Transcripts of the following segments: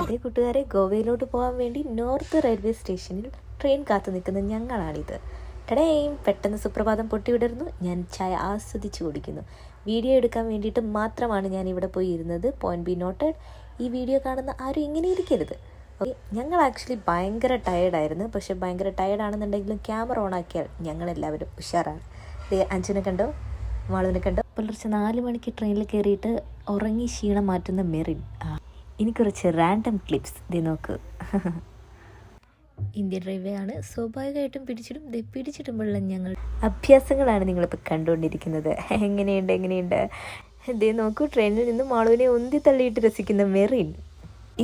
അതേ കൂട്ടുകാരെ, ഗോവയിലോട്ട് പോകാൻ വേണ്ടി നോർത്ത് റെയിൽവേ സ്റ്റേഷനിൽ ട്രെയിൻ കാത്തു നിൽക്കുന്ന ഞങ്ങളാണിത്. ടടേയും പെട്ടെന്ന് സുപ്രഭാതം പൊട്ടിവിടർന്നു. ഞാൻ ചായ ആസ്വദിച്ച് കുടിക്കുന്നു. വീഡിയോ എടുക്കാൻ വേണ്ടിയിട്ട് മാത്രമാണ് ഞാൻ ഇവിടെ പോയി ഇരുന്നത്. Point B noted. ഈ വീഡിയോ കാണുന്ന ആരും ഇങ്ങനെ ഇരിക്കരുത്. ഓക്കെ, ഞങ്ങൾ ആക്ച്വലി ഭയങ്കര ടയേർഡായിരുന്നു. പക്ഷെ ഭയങ്കര ടയേർഡാണെന്നുണ്ടെങ്കിലും ക്യാമറ ഓൺ ആക്കിയാൽ ഞങ്ങളെല്ലാവരും ഉഷാറാണ്. അഞ്ചിനെ കണ്ടോ, മാളുവിനെ കണ്ടോ? പുലർച്ചെ 4 മണിക്ക് ട്രെയിനിൽ കയറിയിട്ട് ഉറങ്ങി ക്ഷീണം മാറ്റുന്ന മെറിൻ. ഇനി കുറച്ച് റാൻഡം ക്ലിപ്സ് നോക്ക്. ഇന്ത്യൻ റെയിൽവേ ആണ്, സ്വാഭാവികമായിട്ടും പിടിച്ചിടുമ്പോഴുള്ള ഞങ്ങൾ അഭ്യാസങ്ങളാണ് നിങ്ങളിപ്പോൾ കണ്ടുകൊണ്ടിരിക്കുന്നത്. എങ്ങനെയുണ്ട് നോക്കൂ, ട്രെയിനിൽ നിന്ന് മാളുവിനെ ഉന്തി തള്ളിയിട്ട് രസിക്കുന്ന മെറിൻ.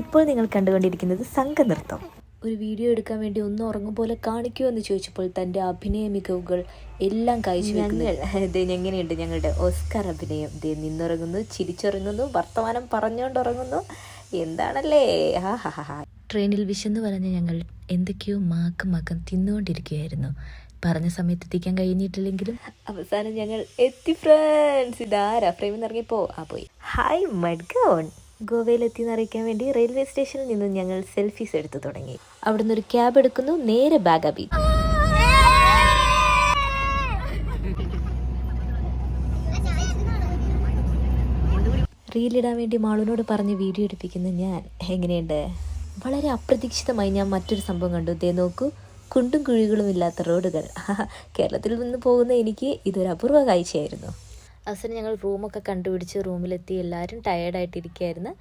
ഇപ്പോൾ നിങ്ങൾ കണ്ടുകൊണ്ടിരിക്കുന്നത് സംഘനൃത്തം. ഒരു വീഡിയോ എടുക്കാൻ വേണ്ടി ഒന്ന് ഉറങ്ങും പോലെ കാണിക്കുമോ എന്ന് ചോദിച്ചപ്പോൾ തൻ്റെ അഭിനയ മികവുകൾ എല്ലാം കാഴ്ചവെക്കുന്നത് എങ്ങനെയുണ്ട് ഞങ്ങളുടെ ഓസ്കാർ അഭിനയം. നിന്നുറങ്ങുന്നു, ചിരിച്ചുറങ്ങുന്നു, വർത്തമാനം പറഞ്ഞുകൊണ്ടുറങ്ങുന്നു. എന്താണല്ലേ! ട്രെയിനിൽ വിശന്ന് പറഞ്ഞ് ഞങ്ങൾ എന്തൊക്കെയോ മാക്കം തിന്നുകൊണ്ടിരിക്കുകയായിരുന്നു. പറഞ്ഞ സമയത്ത് എത്തിക്കാൻ കഴിഞ്ഞിട്ടില്ലെങ്കിലും അവസാനം ഞങ്ങൾ എത്തി ഫ്രണ്ട്സ്. ഇതാരാ ഫ്രെയിമിൽ നിന്ന് ഇറങ്ങിപ്പോ പോയി. ഹായ് മഡ്ഗോൺ. ഗോവയിലെത്തി എന്നറിയിക്കാൻ വേണ്ടി റെയിൽവേ സ്റ്റേഷനിൽ നിന്നും ഞങ്ങൾ സെൽഫീസ് എടുത്തു തുടങ്ങി. അവിടുന്ന് ഒരു ക്യാബ് എടുക്കുന്നു, നേരെ ബാഗ ബീച്ച്. റീലിടാൻ വേണ്ടി മാളുവിനോട് പറഞ്ഞ് വീഡിയോ എടുപ്പിക്കുന്ന ഞാൻ. എങ്ങനെയുണ്ട്? വളരെ അപ്രതീക്ഷിതമായി ഞാൻ മറ്റൊരു സംഭവം കണ്ടു. നോക്കൂ, കുണ്ടും കുഴികളും ഇല്ലാത്ത റോഡുകൾ. കേരളത്തിൽ നിന്ന് പോകുന്ന എനിക്ക് ഇതൊരു അപൂർവ കാഴ്ചയായിരുന്നു. അവസാനം ഞങ്ങൾ റൂമൊക്കെ കണ്ടുപിടിച്ച് റൂമിലെത്തി. എല്ലാവരും ടയേർഡായിട്ടിരിക്കുകയായിരുന്നു.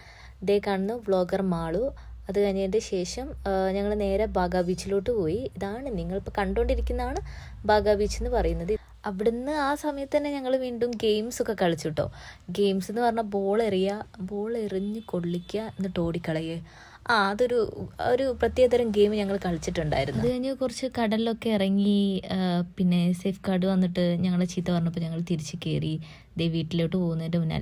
കാണുന്നു വ്ളോഗർ മാളു. അത് കഴിഞ്ഞതിൻ്റെ ശേഷം ഞങ്ങൾ നേരെ ബാഗ ബീച്ചിലോട്ട് പോയി. ഇതാണ് നിങ്ങളിപ്പോൾ കണ്ടുകൊണ്ടിരിക്കുന്നതാണ് ബാഗ ബീച്ച് എന്ന് പറയുന്നത്. അവിടുന്ന് ആ സമയത്ത് തന്നെ ഞങ്ങൾ വീണ്ടും ഗെയിംസൊക്കെ കളിച്ചു കേട്ടോ. ഗെയിംസ് എന്ന് പറഞ്ഞാൽ ബോൾ എറിഞ്ഞ് കൊള്ളിക്കുക, എന്നിട്ട് ഓടിക്കളയുക. അതൊരു പ്രത്യേകതരം ഗെയിം ഞങ്ങൾ കളിച്ചിട്ടുണ്ടായിരുന്നു. അത് കഴിഞ്ഞ് കുറച്ച് കടലിലൊക്കെ ഇറങ്ങി. പിന്നെ സേഫ് ഗാർഡ് വന്നിട്ട് ഞങ്ങളെ ചീത്ത പറഞ്ഞപ്പോൾ ഞങ്ങൾ തിരിച്ച് കയറി. വീട്ടിലോട്ട് പോകുന്നതിൻ്റെ മുന്നേ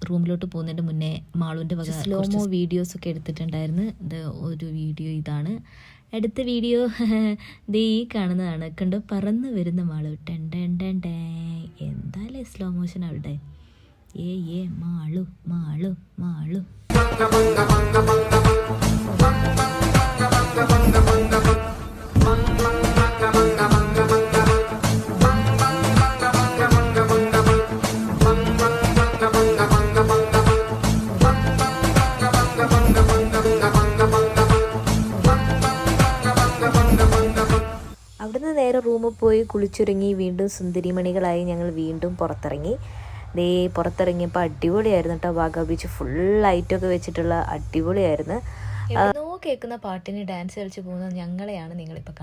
റൂമിലോട്ട് പോകുന്നതിൻ്റെ മുന്നേ മാളുവിൻ്റെ വക സ്ലോമോ വീഡിയോസൊക്കെ എടുത്തിട്ടുണ്ടായിരുന്നു. ഒരു വീഡിയോ ഇതാണ്. അടുത്ത വീഡിയോ ഈ കാണുന്നതാണ്. കണ്ടോ, പറന്ന് വരുന്ന മാളു. എന്തായാലും സ്ലോ മോഷൻ അവിടെ. മാളു മാളു മാളു. അവിടുന്ന് നേരെ റൂമിൽ പോയി കുളിച്ചൊരുങ്ങി വീണ്ടും സുന്ദരിമണികളായി ഞങ്ങൾ വീണ്ടും പുറത്തിറങ്ങി. പുറത്തിറങ്ങിയപ്പോൾ അടിപൊളിയായിരുന്നു കേട്ടോ. ബാഗ ബീച്ച് ഫുൾ ലൈറ്റൊക്കെ വെച്ചിട്ടുള്ള അടിപൊളിയായിരുന്നു. കേൾക്കുന്ന പാട്ടിന് ഡാൻസ് കളിച്ച് പോകുന്നത് ഞങ്ങളെയാണ് നിങ്ങളിപ്പോൾ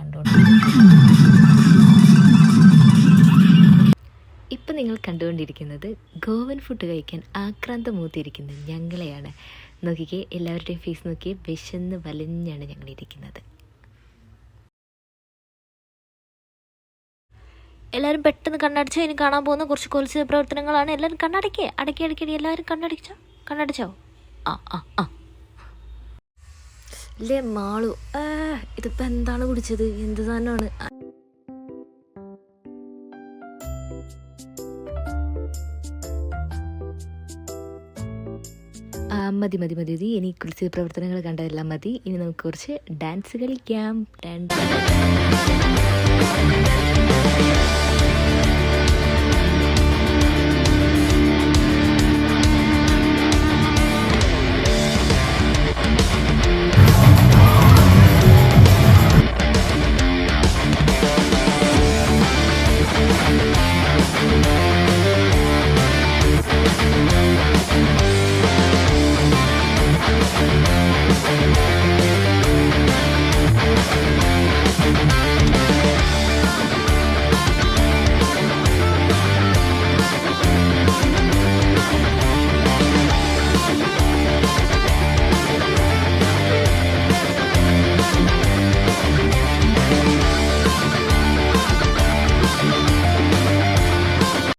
ഇപ്പം നിങ്ങൾ കണ്ടുകൊണ്ടിരിക്കുന്നത് ഗോവൻ ഫുഡ് കഴിക്കാൻ ആക്രാന്തം മൂത്തിരിക്കുന്നത് ഞങ്ങളെയാണ്. നോക്കിക്കേ, എല്ലാവരുടെയും ഫേസ് നോക്കിയേ, വിശന്ന് വലിഞ്ഞാണ് ഞങ്ങളിരിക്കുന്നത്. എല്ലാവരും പെട്ടെന്ന് കണ്ണടിച്ചോ. ഇനി കാണാൻ പോകുന്ന കുറച്ച് കൊലച്ച് പ്രവർത്തനങ്ങളാണ്. എല്ലാവരും കണ്ണടക്കി എല്ലാവരും കണ്ണടിച്ചോ. അല്ലേ മാളു, ഇതിപ്പോൾ എന്താണ് കുടിച്ചത്? എന്ത് സാധനമാണ്? മതി. ഇനി കുറിച്ച് പ്രവർത്തനങ്ങൾ കണ്ടതെല്ലാം മതി. ഇനി നമുക്ക് കുറച്ച് ഡാൻസ് കളിക്കാം.